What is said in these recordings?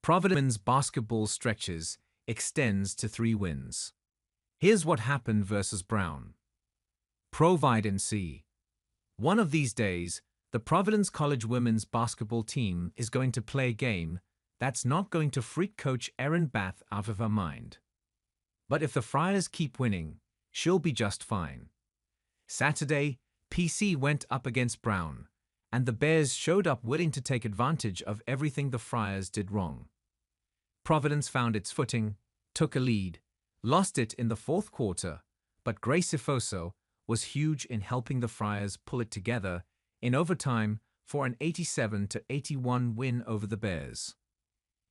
Providence basketball stretches extends to 3 wins. Here's what happened versus Brown. Providence. One of these days, the Providence College women's basketball team is going to play a game that's not going to freak coach Erin Batth out of her mind. But if the Friars keep winning, she'll be just fine. Saturday, PC went up against Brown, and the Bears showed up willing to take advantage of everything the Friars did wrong. Providence found its footing, took a lead, lost it in the fourth quarter, but Grace Efosa was huge in helping the Friars pull it together in overtime for an 87-81 win over the Bears.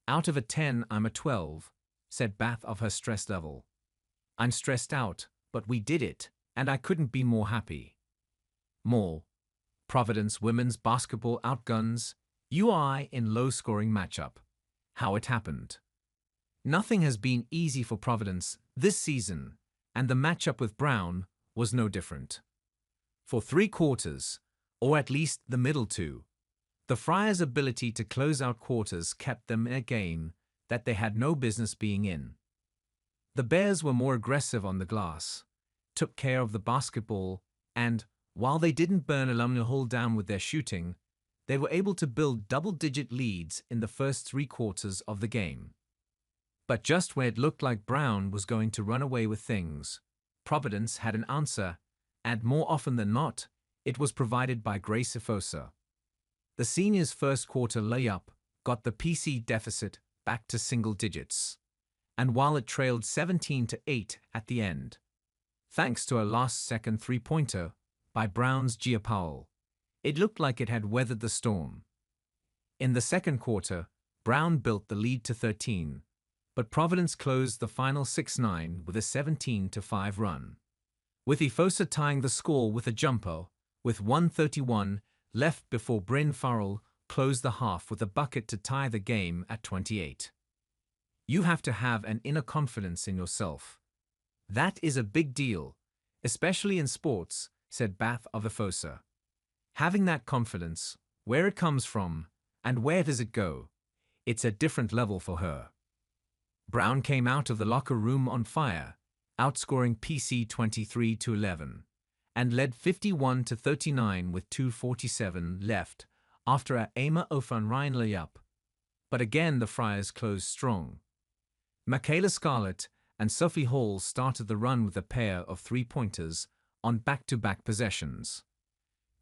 "Out of a 10, I'm a 12, said Batth of her stress level. "I'm stressed out, but we did it, and I couldn't be more happy." More. Providence women's basketball outguns UI in low-scoring matchup. How it happened. Nothing has been easy for Providence this season, and the matchup with Brown was no different. For 3 quarters, or at least the middle 2, the Friars' ability to close out quarters kept them in a game that they had no business being in. The Bears were more aggressive on the glass, took care of the basketball, and, while they didn't burn Alumni Hall down with their shooting, they were able to build double-digit leads in the first 3 quarters of the game. But just when it looked like Brown was going to run away with things, Providence had an answer, and more often than not, it was provided by Grace Efosa. The senior's first quarter layup got the PC deficit back to single digits, and while it trailed 17-8 at the end, thanks to a last-second three-pointer by Brown's Gia Powell, it looked like it had weathered the storm. In the second quarter, Brown built the lead to 13, but Providence closed the final 6-9 with a 17-5 run, with Efosa tying the score with a jumper, with 1:31 left before Bryn Farrell closed the half with a bucket to tie the game at 28. You have to have an inner confidence in yourself. That is a big deal, especially in sports, said Batth of Efosa. Having that confidence, where it comes from, and where does it go, it's a different level for her. Brown came out of the locker room on fire, outscoring PC 23-11, and led 51-39 with 2:47 left after a Ama Ofan-Ryan layup. But again the Friars closed strong. Michaela Scarlett and Sophie Hall started the run with a pair of 3-pointers on back-to-back possessions.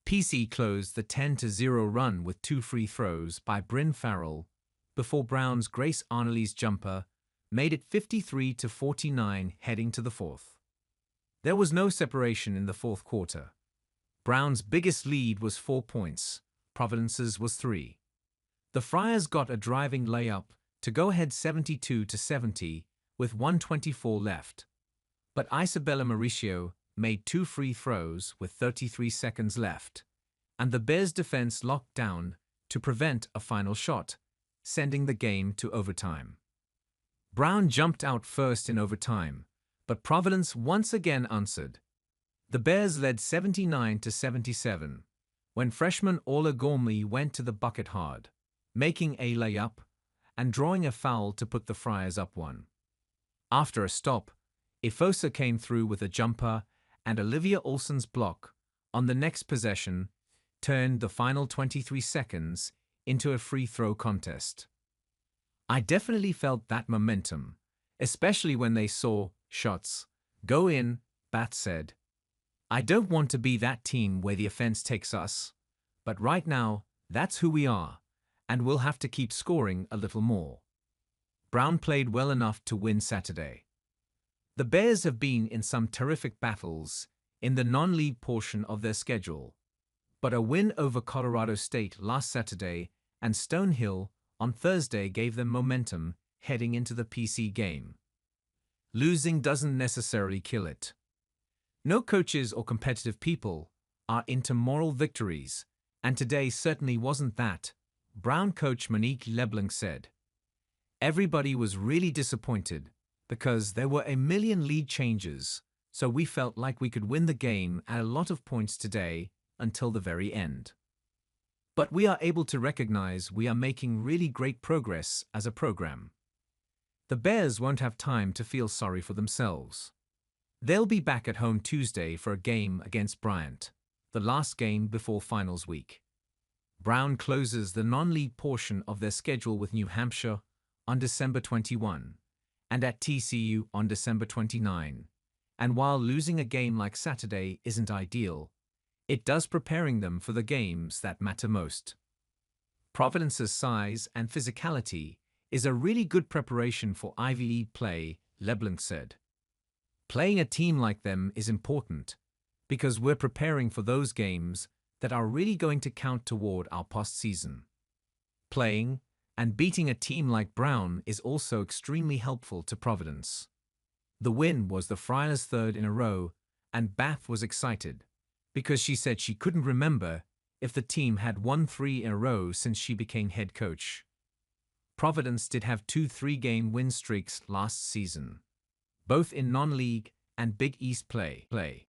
PC closed the 10-0 run with 2 free throws by Bryn Farrell before Brown's Grace Arnolly's jumper made it 53-49 heading to the fourth. There was no separation in the fourth quarter. Brown's biggest lead was 4 points, Providence's was 3. The Friars got a driving layup to go ahead 72-70 with 1:24 left, but Isabella Mauricio made 2 free throws with 33 seconds left, and the Bears' defense locked down to prevent a final shot, sending the game to overtime. Brown jumped out first in overtime, but Providence once again answered. The Bears led 79-77 when freshman Ola Gormley went to the bucket hard, making a layup and drawing a foul to put the Friars up 1. After a stop, Efosa came through with a jumper, and Olivia Olsen's block on the next possession turned the final 23 seconds into a free throw contest. I definitely felt that momentum, especially when they saw shots go in, Batth said. I don't want to be that team where the offense takes us, but right now, that's who we are, and we'll have to keep scoring a little more. Brown played well enough to win Saturday. The Bears have been in some terrific battles in the non-league portion of their schedule, but a win over Colorado State last Saturday and Stonehill on Thursday gave them momentum heading into the PC game. Losing doesn't necessarily kill it. No coaches or competitive people are into moral victories, and today certainly wasn't that, Brown coach Monique Leblanc said. Everybody was really disappointed because there were a million lead changes, so we felt like we could win the game at a lot of points today until the very end. But we are able to recognize we are making really great progress as a program. The Bears won't have time to feel sorry for themselves. They'll be back at home Tuesday for a game against Bryant, the last game before finals week. Brown closes the non-league portion of their schedule with New Hampshire on December 21 and at TCU on December 29. And while losing a game like Saturday isn't ideal, it does preparing them for the games that matter most. Providence's size and physicality is a really good preparation for Ivy League play, LeBlanc said. Playing a team like them is important because we're preparing for those games that are really going to count toward our postseason. Playing and beating a team like Brown is also extremely helpful to Providence. The win was the Friars' third in a row, and Batth was excited because she said she couldn't remember if the team had won 3 in a row since she became head coach. Providence did have 2 3-game win streaks last season, both in non-league and Big East play.